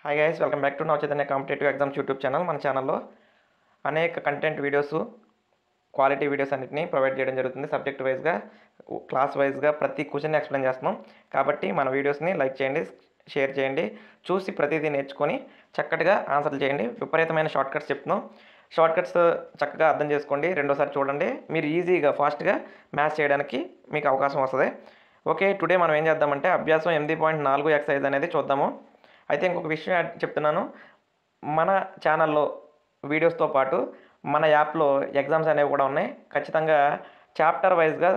Hi guys, welcome back to Nava Chaitanya competitive exams YouTube channel. మన ఛానల్లో అనేక కంటెంట్ వీడియోస్, క్వాలిటీ వీడియోస్ అన్నింటినీ provide చేయడం జరుగుతుంది. సబ్జెక్ట్ వైజ్గా, క్లాస్ వైజ్గా ప్రతి క్వశ్చన్ ఎక్స్ప్లెయిన్ చేస్తున్నాం. కాబట్టి మన వీడియోస్ని లైక్ చేయండి, షేర్ చేయండి, చూసి ప్రతిదీ నేర్చుకొని చక్కటిగా ఆన్సర్లు చేయండి. విపరీతమైన షార్ట్ కట్స్ చెప్తున్నాం. షార్ట్ కట్స్ చక్కగా అర్థం చేసుకోండి, రెండోసారి చూడండి. మీరు ఈజీగా ఫాస్ట్గా మ్యాథ్స్ చేయడానికి మీకు అవకాశం వస్తుంది. ఓకే, టుడే మనం ఏం చేద్దామంటే అభ్యాసం 8.4 ఎక్సైజ్ అనేది చూద్దాము. అయితే ఇంకొక విషయం చెప్తున్నాను, మన ఛానల్లో వీడియోస్తో పాటు మన యాప్లో ఎగ్జామ్స్ అనేవి కూడా ఉన్నాయి. ఖచ్చితంగా చాప్టర్ వైజ్గా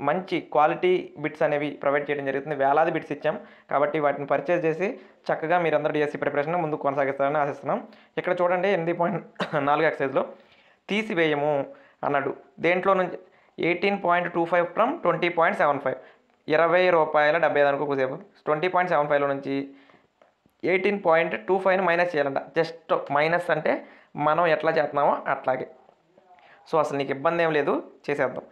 మంచి క్వాలిటీ బిట్స్ అనేవి ప్రొవైడ్ చేయడం జరుగుతుంది. వేలాది బిట్స్ ఇచ్చాం, కాబట్టి వాటిని పర్చేజ్ చేసి చక్కగా మీరందరూ డిఎస్సి ప్రిపరేషన్ ముందుకు కొనసాగిస్తారని ఆశిస్తున్నాం. ఇక్కడ చూడండి, 8.4 ఎక్సైజ్లో తీసివేయము అన్నాడు. దేంట్లో నుంచి 18.25 ఫ్రమ్ 20.75, ₹20.75 కొద్దిసేపు 20.75లో నుంచి 18.25ని మైనస్ చేయాలంట. జస్ట్ మైనస్ అంటే మనం ఎట్లా చేస్తున్నామో అట్లాగే. సో అసలు నీకు ఇబ్బంది ఏం లేదు, చేసేద్దాం.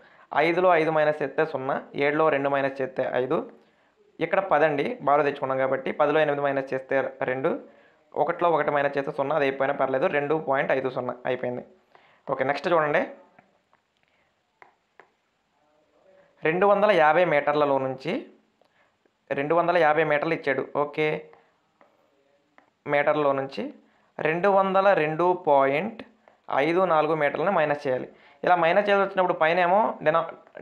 5లో 5 మైనస్ చేస్తే 0, 7లో 2 మైనస్ చేస్తే 5, ఇక్కడ 10 అండి, బాగా తెచ్చుకున్నాం కాబట్టి 10లో 8 మైనస్ చేస్తే 2, 1లో 1 మైనస్ చేస్తే 0, అది అయిపోయినా పర్లేదు, 2.50 అయిపోయింది. ఓకే, నెక్స్ట్ చూడండి, 250 మీటర్లలో నుంచి 250 మీటర్లు ఇచ్చాడు. ఓకే, మీటర్లో నుంచి 202.54 మీటర్లని మైనస్ చేయాలి. ఇలా మైనస్ చేయాల్సి వచ్చినప్పుడు పైన ఏమో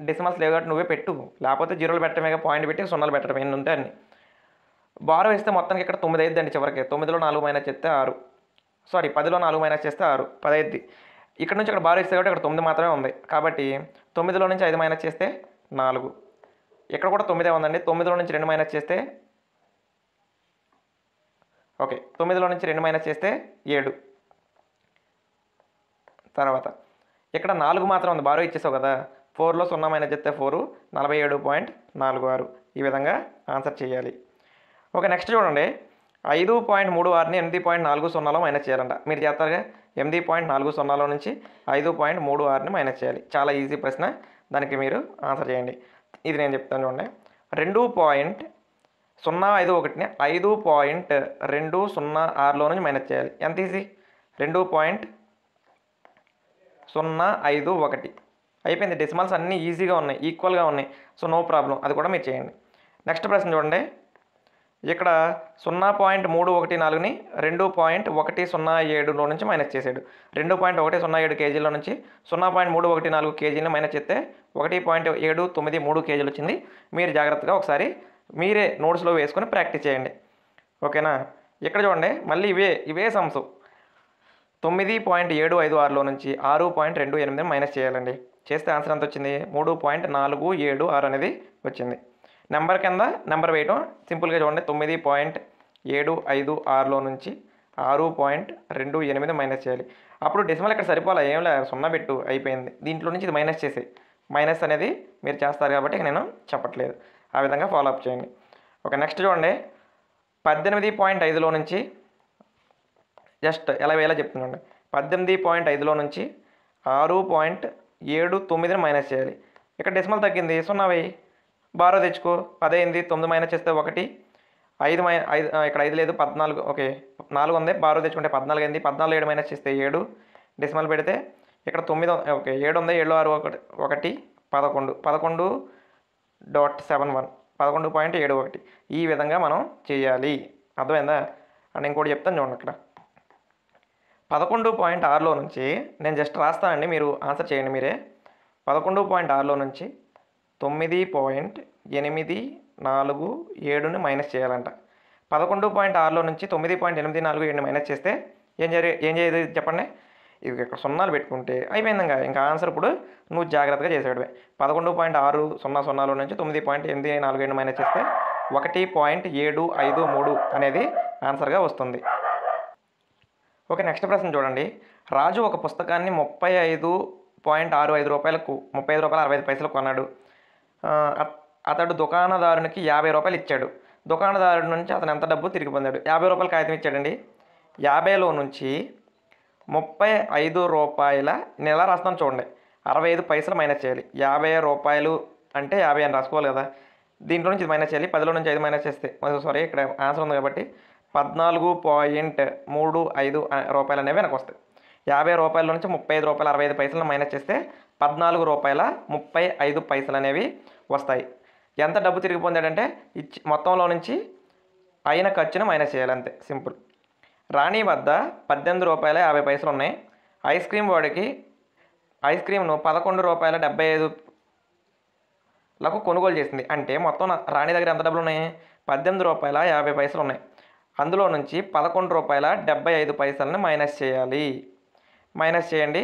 డెసిమల్స్ లేవు కాబట్టి నువ్వే పెట్టు, లేకపోతే జీరోలు పెట్టడమే, పాయింట్ పెట్టి 0 పెట్టడం, ఎన్ని ఉంటే అన్ని. బారో వేస్తే మొత్తానికి ఇక్కడ 9 అయిద్దండి చివరికి. 9లో 4 మైనస్ చేస్తే 6, సారీ 10లో 4 మైనస్ చేస్తే 6, 10 అయిద్ది. ఇక్కడ నుంచి ఇక్కడ బారో వేస్తే కాబట్టి ఇక్కడ 9 మాత్రమే ఉంది, కాబట్టి 9లో నుంచి 5 మైనస్ చేస్తే 4, ఇక్కడ కూడా 9 ఉందండి. 9లో నుంచి 2 మైనస్ చేస్తే, ఓకే 9లో నుంచి 2 మైనస్ చేస్తే 7. తర్వాత ఇక్కడ 4 మాత్రం ఉంది, బారో ఇచ్చేసావు కదా. 4లో 0 మైనస్ చేస్తే 4, 47.46. ఈ విధంగా ఆన్సర్ చేయాలి. ఓకే, నెక్స్ట్ చూడండి, 5.36ని 8.40లో మైనస్ చేయాలంట. మీరు చేస్తారుగా, 8.40లో నుంచి 5.36ని మైనస్ చేయాలి. చాలా ఈజీ ప్రశ్న, దానికి మీరు ఆన్సర్ చేయండి. ఇది నేను చెప్తాను చూడండి, 2.051ని 5.206లో నుంచి మైనస్ చేయాలి. ఎంత ఈజీ, 2.051 అయిపోయింది. డెసిమల్స్ అన్నీ ఈజీగా ఉన్నాయి, ఈక్వల్గా ఉన్నాయి. సో నో ప్రాబ్లం, అది కూడా మీరు చేయండి. నెక్స్ట్ ప్రశ్న చూడండి, ఇక్కడ 0.314ని 2.107లో నుంచి మైనస్ చేశాడు. 2.107 కేజీల నుంచి 0.314 కేజీని మైనస్ చేస్తే 1.793 కేజీలు వచ్చింది. మీరు జాగ్రత్తగా ఒకసారి మీరే నోట్స్లో వేసుకొని ప్రాక్టీస్ చేయండి. ఓకేనా, ఇక్కడ చూడండి, మళ్ళీ ఇవే సమ్స్ 9.756లో నుంచి 6.28 మైనస్ చేయాలండి. చేస్తే ఆన్సర్ ఎంత వచ్చింది, 3.476 అనేది వచ్చింది. నెంబర్ కింద నెంబర్ వేయటం సింపుల్గా చూడండి, 9.756లో నుంచి 6.28 మైనస్ చేయాలి. అప్పుడు డెసిమల్ ఇక్కడ సరిపోలే, ఏం లేదు, 0 పెట్టు, అయిపోయింది. దీంట్లో నుంచి ఇది మైనస్ చేసే, మైనస్ అనేది మీరు చేస్తారు కాబట్టి నేను చెప్పట్లేదు, ఆ విధంగా ఫాలో అప్ చేయండి. ఓకే, నెక్స్ట్ చూడండి, 18.5లో నుంచి జస్ట్ ఎలా వేలా చెప్తున్నాండి, 18.5లో నుంచి 6.79ని మైనస్ చేయాలి. ఇక్కడ డెసిమల్ తగ్గింది, 0 వేయి, బారో తెచ్చుకో, 10 అయింది, 9 మైనస్ చేస్తే 1, 5 ఇక్కడ 5 లేదు, 14, ఓకే 4 ఉంది, బారో తెచ్చుకుంటే 14 అయింది, 14లో 7 మైనస్ చేస్తే 7, డెసిమల్ పెడితే ఇక్కడ 9, ఓకే 7 ఉంది, 7లో 6 1, 11, 11.71, 11.71. ఈ విధంగా మనం చేయాలి, అర్థమైందా? అండ్ ఇంకోటి చెప్తాను చూడండి, ఇక్కడ 11.6లో నుంచి నేను జస్ట్ రాస్తానండి, మీరు ఆన్సర్ చేయండి మీరే. 11.6లో నుంచి 9.847ని మైనస్ చేయాలంట. 11.6లో నుంచి 9.847ని మైనస్ చేస్తే ఏం చేయదు చెప్పండి. ఇవి ఇక్కడ 0 పెట్టుకుంటే అయిపోయింది. ఇంకా ఆన్సర్ ఇప్పుడు నువ్వు జాగ్రత్తగా చేసేవాడివే. 11.600లో నుంచి 9.847ని మైనస్ చేస్తే 1.753 అనేది ఆన్సర్గా వస్తుంది. ఓకే, నెక్స్ట్ ప్రశ్న చూడండి, రాజు ఒక పుస్తకాన్ని 35.65 రూపాయలకు, ₹35.65 కొన్నాడు. అతడు దుకాణదారునికి ₹50 ఇచ్చాడు. దుకాణదారుడి నుంచి అతను ఎంత డబ్బు తిరిగి పొందాడు? ₹50 కాగితం ఇచ్చాడండి. 50లో నుంచి ₹35, నేను ఎలా రాస్తాను చూడండి, 65 పైసలు మైనస్ చేయాలి. ₹50 అంటే 50 అని రాసుకోవాలి కదా. దీంట్లో నుంచి ఇది మైనస్ చేయాలి. 10లో నుంచి 5 మైనస్ చేస్తే, సారీ ఇక్కడ ఆన్సర్ ఉంది కాబట్టి 14.35 రూపాయలు అనేవి వెనక్కి వస్తాయి. 50 రూపాయల నుంచి 35 రూపాయల 65 పైసలను మైనస్ చేస్తే 14 రూపాయల 35 పైసలు అనేవి వస్తాయి. ఎంత డబ్బు తిరిగి పొందాడంటే మొత్తంలో నుంచి అయిన ఖర్చును మైనస్ చేయాలి, అంతే సింపుల్. రాణి వద్ద 18 రూపాయల 50 పైసలు ఉన్నాయి. ఐస్ క్రీమ్ వాడికి ఐస్ క్రీమ్ను 11 రూపాయల 75లకు కొనుగోలు చేసింది. అంటే మొత్తం రాణి దగ్గర ఎంత డబ్బులు ఉన్నాయి? 18 రూపాయల 50 పైసలు ఉన్నాయి. అందులో నుంచి 11 రూపాయల 75 పైసలను మైనస్ చేయాలి. మైనస్ చేయండి.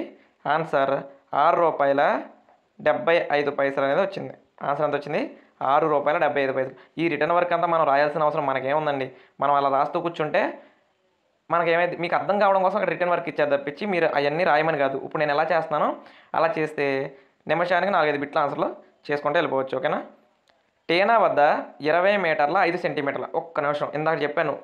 ఆన్సర్ 6 రూపాయల 75 పైసలు అనేది వచ్చింది. ఆన్సర్ ఎంత వచ్చింది? 6 రూపాయల 75 పైసలు. ఈ రిటర్న్ వర్క్ అంతా మనం రాయాల్సిన అవసరం మనకేముందండి? మనం అలా రాస్తూ కూర్చుంటే మనకేమైతే మీకు అర్థం కావడం కోసం అక్కడ రిటర్న్ వర్క్ ఇచ్చేది తప్పించి మీరు అవన్నీ రాయమని కాదు. ఇప్పుడు నేను ఎలా చేస్తున్నానో అలా చేస్తే నిమిషానికి 4-5 బిట్ల ఆన్సర్లు చేసుకుంటే వెళ్ళిపోవచ్చు. ఓకేనా? టీనా వద్ద 20 మీటర్ల 5 సెంటీమీటర్ల. ఒక్క నిమిషం, ఇందాక చెప్పాను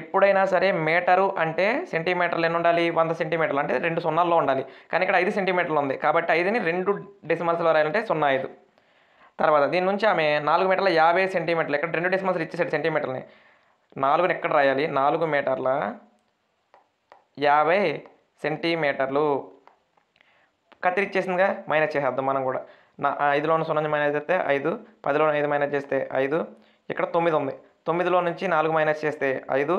ఎప్పుడైనా సరే మీటరు అంటే సెంటీమీటర్లు ఎన్ని ఉండాలి? 100 సెంటీమీటర్లు అంటే 2 సున్నాల్లో ఉండాలి. కానీ ఇక్కడ 5 సెంటీమీటర్లు ఉంది కాబట్టి 5ని 2 డెసిమల్స్లో రాయాలంటే 0.5. తర్వాత దీని నుంచి ఆమె 4 మీటర్ల 50 సెంటీమీటర్లు, ఇక్కడ 2 డెసిమల్స్ ఇచ్చేసాడు సెంటీమీటర్ని. 4ని ఎక్కడ రాయాలి? 4 మీటర్ల 50 సెంటీమీటర్లు. కత్తిరిచ్చేసిందిగా, మైనస్ చేసేద్దాం మనం కూడా. 5లోని 0 మైనస్ చేస్తే 5, 10లోని 5 మైనస్ చేస్తే 5, ఇక్కడ 9 ఉంది. 9లో నుంచి 4 మైనస్ చేస్తే 5,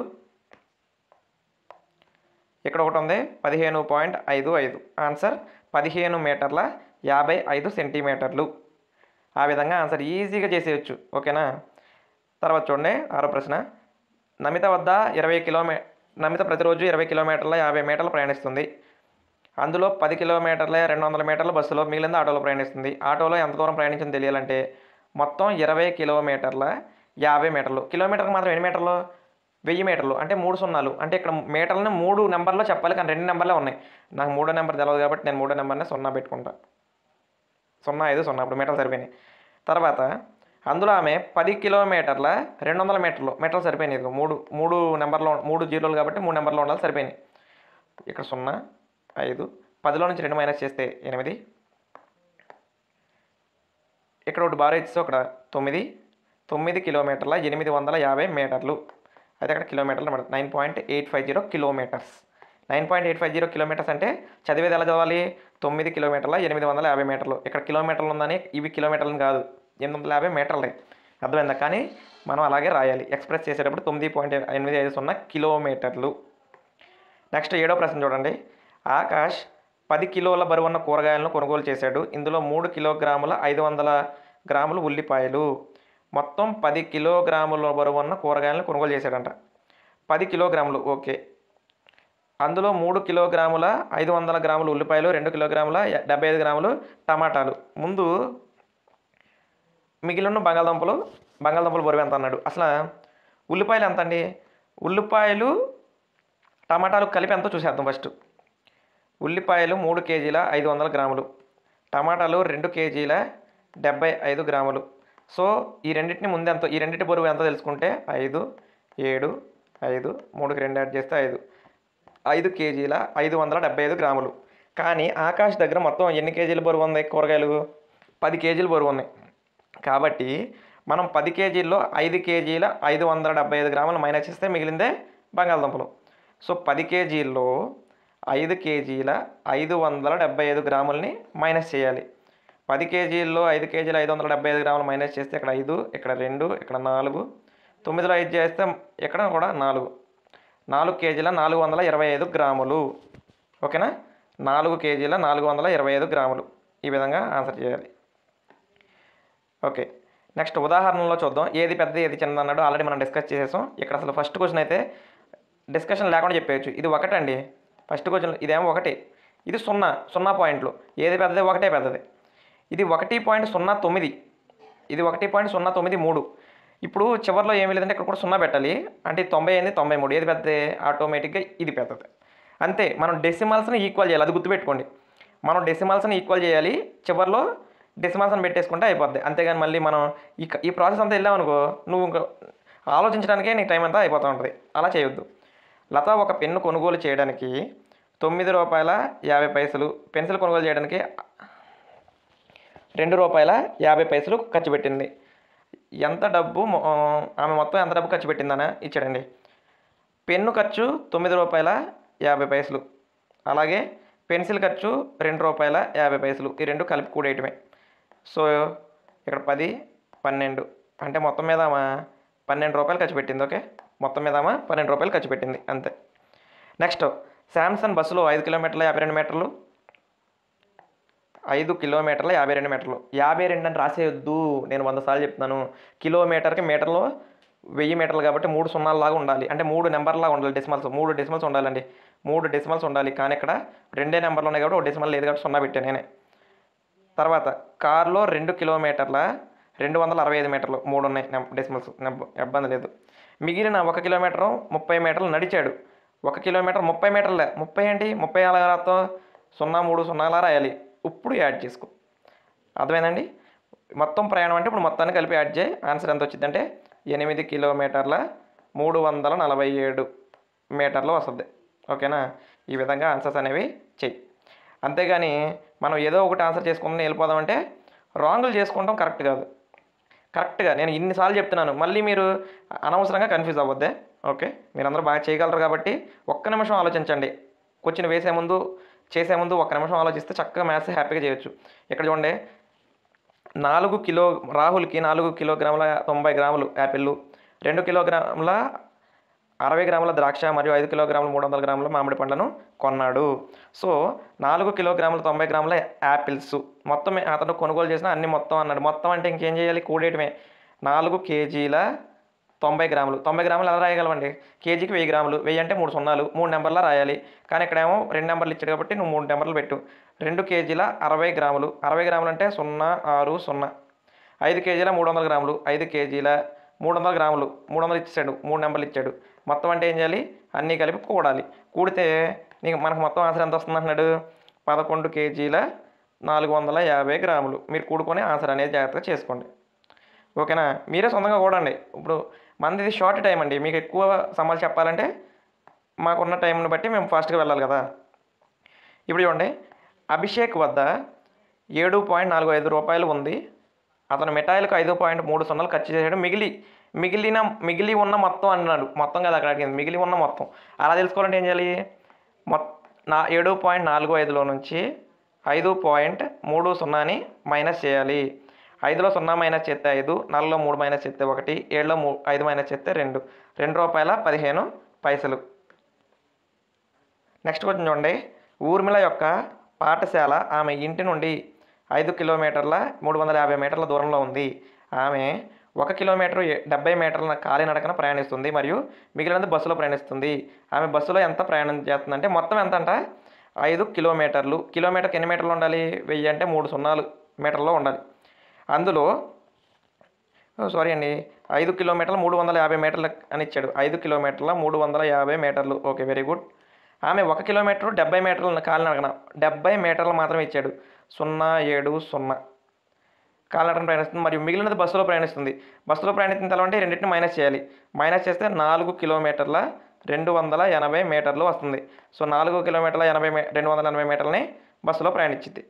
ఇక్కడ ఒకటి ఉంది 15.55. ఆన్సర్ 15 మీటర్ల 55 సెంటీమీటర్లు. ఆ విధంగా ఆన్సర్ ఈజీగా చేసేయచ్చు. ఓకేనా? తర్వాత చూడండి 6వ ప్రశ్న. నమిత వద్ద 20 కిలోమీటర్ నమిత ప్రతిరోజు 20 కిలోమీటర్ల 50 మీటర్లు ప్రయాణిస్తుంది. అందులో 10 కిలోమీటర్ల 200 మీటర్ల బస్సులో, మిగిలింది ఆటోలో ప్రయాణిస్తుంది. ఆటోలో ఎంత దూరం ప్రయాణించిందో తెలియాలంటే మొత్తం 20 కిలోమీటర్ల 50 మీటర్లు. కిలోమీటర్కి మాత్రం ఎన్ని మీటర్లు? 1000 మీటర్లు. అంటే 3 సున్నాలు. అంటే ఇక్కడ మీటర్లని 3 నెంబర్లో చెప్పాలి, కానీ 2 నెంబర్లే ఉన్నాయి. నాకు 3వ నెంబర్ తెలియదు కాబట్టి నేను 3వ నెంబర్ని 0 పెట్టుకుంటా. 0.50 అప్పుడు మీటర్లు సరిపోయినాయి. తర్వాత అందులో ఆమె 10 కిలోమీటర్ల 200 మీటర్లు సరిపోయినాయి. ఇది 3 నెంబర్లో 3 జీరోలు కాబట్టి 3 నెంబర్లో ఉండాలి, సరిపోయినాయి. ఇక్కడ 0, 5, 10లో నుంచి 2 మైనస్ చేస్తే 8, ఇక్కడ ఒకటి బాగా ఇస్తే అక్కడ 9 కిలోమీటర్ల 850 మీటర్లు. అయితే అక్కడ కిలోమీటర్లు 9.850 కిలోమీటర్స్. 9.850 కిలోమీటర్స్ అంటే చదివేది ఎలా చదవాలి? 9 కిలోమీటర్ల 850 మీటర్లు. ఇక్కడ కిలోమీటర్లు ఉందని ఇవి కిలోమీటర్లు కాదు, 850 మీటర్లే. అర్థమైందా? కానీ మనం అలాగే రాయాలి. ఎక్స్ప్రెస్ చేసేటప్పుడు 9.850 కిలోమీటర్లు. నెక్స్ట్ 7వ ప్రశ్న చూడండి. ఆకాష్ 10 కిలోల బరువున్న కూరగాయలను కొనుగోలు చేశాడు. ఇందులో 3 కిలోగ్రాముల 500 గ్రాములు ఉల్లిపాయలు. మొత్తం 10 కిలోగ్రాముల బరువున్న కూరగాయలను కొనుగోలు చేశాడంట. 10 కిలోగ్రాములు ఓకే. అందులో 3 కిలోగ్రాముల 500 గ్రాములు ఉల్లిపాయలు, 2 కిలోగ్రాముల 75 గ్రాములు టమాటాలు. ముందు మిగిలిన బంగాళదుంపలు బరువు ఎంత అన్నాడు. అసలు ఉల్లిపాయలు ఎంత అండి? ఉల్లిపాయలు టమాటాలు కలిపి ఎంతో చూసేద్దాం. ఫస్ట్ ఉల్లిపాయలు 3 కేజీల 500 గ్రాములు, టమాటాలు 2 కేజీల 75 గ్రాములు. సో ఈ రెండింటిని ముందు ఎంతో, ఈ రెండింటి బరువు ఎంతో తెలుసుకుంటే 5, 7, 5, 3కి 2 యాడ్ చేస్తే 5 కేజీల 575 గ్రాములు. కానీ ఆకాష్ దగ్గర మొత్తం ఎన్ని కేజీల బరువు ఉంది? కూరగాయలు 10 కేజీల బరువు ఉన్నాయి. కాబట్టి మనం 10 కేజీల్లో 5 కేజీల 575 గ్రాములు మైనస్ చేస్తే మిగిలిందే బంగాళదుంపలు. సో 10 కేజీల్లో 5 కేజీల 575 గ్రాములని మైనస్ చేయాలి. 10 కేజీల్లో 5 కేజీల 575 గ్రాములు మైనస్ చేస్తే ఇక్కడ 5, ఇక్కడ 2, ఇక్కడ 4, 9లో 5 చేస్తే ఇక్కడ కూడా 4 కేజీల 425 గ్రాములు. ఓకేనా? 4 కేజీల 425 గ్రాములు. ఈ విధంగా ఆన్సర్ చేయాలి. ఓకే, నెక్స్ట్ ఉదాహరణలో చూద్దాం. ఏది పెద్దది ఏది చిన్నది అన్నాడు ఆల్రెడీ మనం డిస్కస్ చేసేసాం. ఇక్కడ అసలు ఫస్ట్ క్వశ్చన్ అయితే డిస్కషన్ లేకుండా చెప్పేయచ్చు. ఇది 1 అండి. ఫస్ట్ క్వశ్చన్ ఇదేమో 1, ఇది 0 పాయింట్లు. ఏది పెద్దది? 1 పెద్దది. ఇది 1.09, ఇది 1.093. ఇప్పుడు చివరిలో ఏమి లేదంటే ఇక్కడ కూడా 0 పెట్టాలి. అంటే 98, 93 ఏది పెద్దది? ఆటోమేటిక్గా ఇది పెద్దది. అంతే. మనం డెసిమల్స్ని ఈక్వల్ చేయాలి, అది గుర్తుపెట్టుకోండి. మనం డెసిమల్స్ని ఈక్వల్ చేయాలి, చివరిలో డెసిమల్స్ని పెట్టేసుకుంటే అయిపోద్ది. అంతేగాని మళ్ళీ మనం ఈ ప్రాసెస్ అంతా వెళ్ళామనుకో, నువ్వు ఇంకా ఆలోచించడానికే నీకు టైం అంతా అయిపోతూ ఉంటుంది. అలా చేయొద్దు. లత ఒక పెన్ను కొనుగోలు చేయడానికి 9 రూపాయల 50 పైసలు, పెన్సిల్ కొనుగోలు చేయడానికి 2 రూపాయల 50 పైసలు ఖర్చు పెట్టింది. ఎంత డబ్బు ఆమె మొత్తం ఎంత డబ్బు ఖర్చు పెట్టిందనా ఇచ్చాడండి. పెన్ను ఖర్చు ₹9.50. అలాగే పెన్సిల్ ఖర్చు ₹2.50. ఈ రెండు కలిపి కూడేయటమే. సో ఇక్కడ 10, 12 అంటే మొత్తం మీద ఆమె ₹12 ఖర్చు పెట్టింది. ఓకే, మొత్తం మీద ఆమె ₹12 ఖర్చు పెట్టింది అంతే. నెక్స్ట్, శాంసంగ్ బస్సులో 5 కిలోమీటర్ల 52 మీటర్లు, 5 కిలోమీటర్ల 52 మీటర్లు. 52 అని రాసేయొద్దు, నేను 100 సార్లు చెప్తున్నాను. కిలోమీటర్కి మీటర్లో 1000 మీటర్లు కాబట్టి 3 సున్నాల్లాగా ఉండాలి, అంటే 3 నెంబర్లాగా ఉండాలి. డెసిమల్స్ 3 డెసిమల్స్ ఉండాలండి, 3 డెసిమల్స్ ఉండాలి. కానీ ఇక్కడ 2 నెంబర్లు ఉన్నాయి కాబట్టి ఒక డెసిమల్ లేదు కాబట్టి 0 పెట్టాను నేనే. తర్వాత కారులో 2 కిలోమీటర్ల 265 మీటర్లు, 3 ఉన్నాయి డెసిమల్స్, ఇబ్బంది లేదు. మిగిలిన 1 కిలోమీటరు 30 మీటర్లు నడిచాడు. 1 కిలోమీటర్ 30 మీటర్లే. 30 ఏంటి, 30 అలా రాతో 0, 3, 0 అలా రాయాలి. ఇప్పుడు యాడ్ చేసుకో, అర్థమైందండి. మొత్తం ప్రయాణం అంటే ఇప్పుడు మొత్తాన్ని కలిపి యాడ్ చేయి. ఆన్సర్ ఎంత వచ్చిందంటే 8 కిలోమీటర్ల 347 మీటర్లు వస్తుంది. ఓకేనా, ఈ విధంగా ఆన్సర్స్ అనేవి చెయ్యి. అంతేగాని మనం ఏదో ఒకటి ఆన్సర్ చేసుకుంటూ వెళ్ళిపోదామంటే రాంగులు చేసుకుంటాం, కరెక్ట్ కాదు. కరెక్ట్గా నేను ఇన్నిసార్లు చెప్తున్నాను, మళ్ళీ మీరు అనవసరంగా కన్ఫ్యూజ్ అవ్వద్దే. ఓకే, మీరందరూ బాగా చేయగలరు కాబట్టి ఒక్క నిమిషం ఆలోచించండి. క్వశ్చన్ వేసే ముందు చేసే ముందు ఒక్క నిమిషం ఆలోచిస్తే చక్కగా మ్యాథ్స్ హ్యాపీగా చేయొచ్చు. ఇక్కడ చూడండి, రాహుల్కి 4 కిలోగ్రాముల 90 గ్రాములు యాపిళ్ళు, 2 కిలోగ్రాముల 60 గ్రాముల ద్రాక్ష మరియు 5 కిలోగ్రాముల 300 గ్రాముల మామిడి పండ్లను కొన్నాడు. సో 4 కిలోగ్రాముల 90 గ్రాముల యాపిల్స్ మొత్తం అతను కొనుగోలు చేసిన అన్ని మొత్తం అన్నాడు. మొత్తం అంటే ఇంకేం చేయాలి, కూడేయటమే. 4 కేజీల 90 గ్రాములు. 90 గ్రాములు ఎలా రాయగలవండి, కేజీకి 1000 గ్రాములు, 1000 అంటే 3 సున్నాలు, 3 నెంబర్లా రాయాలి. కానీ ఇక్కడేమో 2 నెంబర్లు ఇచ్చాడు కాబట్టి నువ్వు 3 నెంబర్లు పెట్టు. 2 కేజీల 60 గ్రాములు, 60 గ్రాములు అంటే 060. 5 కేజీల 300 గ్రాములు, 5 కేజీల 300 గ్రాములు, 300 ఇచ్చాడు, 3 నెంబర్లు ఇచ్చాడు. మొత్తం అంటే ఏం చేయాలి, అన్నీ కలిపి కూడాలి. కూడితే మనకు మొత్తం ఆన్సర్ ఎంత వస్తుంది అంటున్నాడు, 11 కేజీల 450 గ్రాములు. మీరు కూడుకొని ఆన్సర్ అనేది జాగ్రత్తగా చేసుకోండి. ఓకేనా, మీరే సొంతంగా కూడండి. ఇప్పుడు మనది షార్ట్ టైం అండి, మీకు ఎక్కువ సమాలు చెప్పాలంటే మాకున్న టైంని బట్టి మేము ఫాస్ట్గా వెళ్ళాలి కదా. ఇప్పుడు చూడండి, అభిషేక్ వద్ద ₹7.45 ఉంది. అతను మిఠాయిలకు 5.30 ఖర్చు చేశాడు. మిగిలి ఉన్న మొత్తం అన్నాడు. మొత్తం కదా అక్కడ అడిగింది, మిగిలి ఉన్న మొత్తం. అలా తెలుసుకోవాలంటే ఏం చేయాలి, 7.45లో నుంచి 5.30ని మైనస్ చేయాలి. 5లో 0 మైనస్ చేస్తే 5, 4లో 3 మైనస్ చేస్తే 1, 7లో 5 మైనస్ చేస్తే 2, ₹2.15. నెక్స్ట్ క్వశ్చన్ చూడండి, ఊర్మిళ యొక్క పాఠశాల ఆమె ఇంటి నుండి 5 కిలోమీటర్ల 350 మీటర్ల దూరంలో ఉంది. ఆమె 1 కిలోమీటర్ 70 మీటర్ల కాలినడకన ప్రయాణిస్తుంది మరియు మిగిలినది బస్సులో ప్రయాణిస్తుంది. ఆమె బస్సులో ఎంత ప్రయాణం చేస్తుందంటే మొత్తం ఎంత అంట, 5 కిలోమీటర్లు. కిలోమీటర్కి ఎన్ని మీటర్లు ఉండాలి, 1000 అంటే 3 సున్నాలు మీటర్లో ఉండాలి. అందులో 5 కిలోమీటర్ల 350 మీటర్లు అని ఇచ్చాడు. 5 కిలోమీటర్ల 350 మీటర్లు. Okay, very good. ఆమె 1 కిలోమీటర్ 70 మీటర్ల కాలినడకన, 70 మీటర్లు మాత్రమే ఇచ్చాడు. 070 కాలినడకన ప్రయాణిస్తుంది మరియు మిగిలినది బస్సులో ప్రయాణిస్తుంది. బస్సులో ప్రయాణించిన తర్వాత రెండింటిని మైనస్ చేయాలి. మైనస్ చేస్తే 4 కిలోమీటర్ల 280 మీటర్లు వస్తుంది. సో 4 కిలోమీటర్ల 280 మీటర్లని బస్సులో ప్రయాణించింది.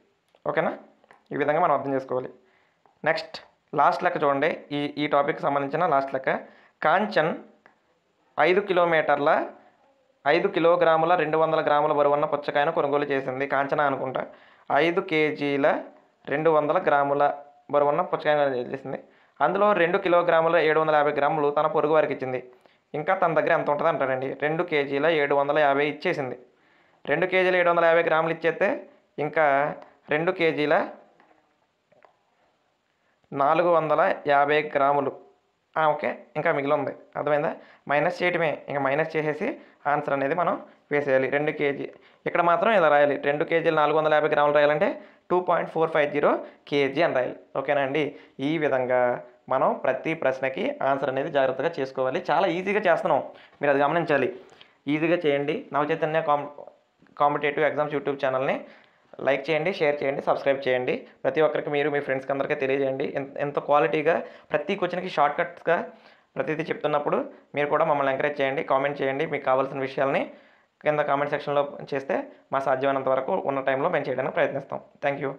ఓకేనా, ఈ విధంగా మనం అర్థం చేసుకోవాలి. నెక్స్ట్ లాస్ట్ లెక్క చూడండి, ఈ టాపిక్కి సంబంధించిన లాస్ట్ లెక్క. కాంచన్ 5 కిలోమీటర్ల 5 కిలోగ్రాముల 200 గ్రాముల బరువున్న పుచ్చకాయను కొనుగోలు చేసింది. కాంచన అనుకుంటా. 5 కేజీల 200 గ్రాముల బరువున్న పుచ్చకాయను చేసింది. అందులో 2 కిలోగ్రాముల 750 గ్రాములు తన పొరుగు వారికి ఇచ్చింది. ఇంకా తన దగ్గర ఎంత ఉంటుంది అంటాడండి. 2 కేజీల 750 ఇచ్చేసింది. 2 కేజీల 750 గ్రాములు ఇచ్చేస్తే ఇంకా 2 కేజీల 450 గ్రాములు. ఓకే, ఇంకా మిగిలి ఉంది, అర్థమైందా. మైనస్ చేయటమే, ఇంకా మైనస్ చేసేసి ఆన్సర్ అనేది మనం వేసేయాలి. 2 కేజీ ఇక్కడ మాత్రం ఇలా రాయాలి. 2 కేజీలు 450 గ్రాములు రాయాలంటే 2.450 కేజీ అని రాయాలి. ఓకేనా అండి. ఈ విధంగా మనం ప్రతి ప్రశ్నకి ఆన్సర్ అనేది జాగ్రత్తగా చేసుకోవాలి. చాలా ఈజీగా చేస్తున్నాం, మీరు అది గమనించాలి. ఈజీగా చేయండి. నవచైతన్య కాంపిటేటివ్ ఎగ్జామ్స్ యూట్యూబ్ ఛానల్ని లైక్ చేయండి, షేర్ చేయండి, సబ్స్క్రైబ్ చేయండి. ప్రతి ఒక్కరికి మీరు మీ ఫ్రెండ్స్కి అందరికీ తెలియజేయండి. ఎంత క్వాలిటీగా ప్రతి క్వశ్చన్కి షార్ట్ కట్స్గా ప్రతిదీ చెప్తున్నప్పుడు మీరు కూడా మమ్మల్ని ఎంకరేజ్ చేయండి. కామెంట్ చేయండి, మీకు కావాల్సిన విషయాల్ని కింద కామెంట్ సెక్షన్లో చేస్తే మా సాధ్యమైనంత వరకు ఉన్న టైంలో మేము చేయడానికి ప్రయత్నిస్తాం. Thank you.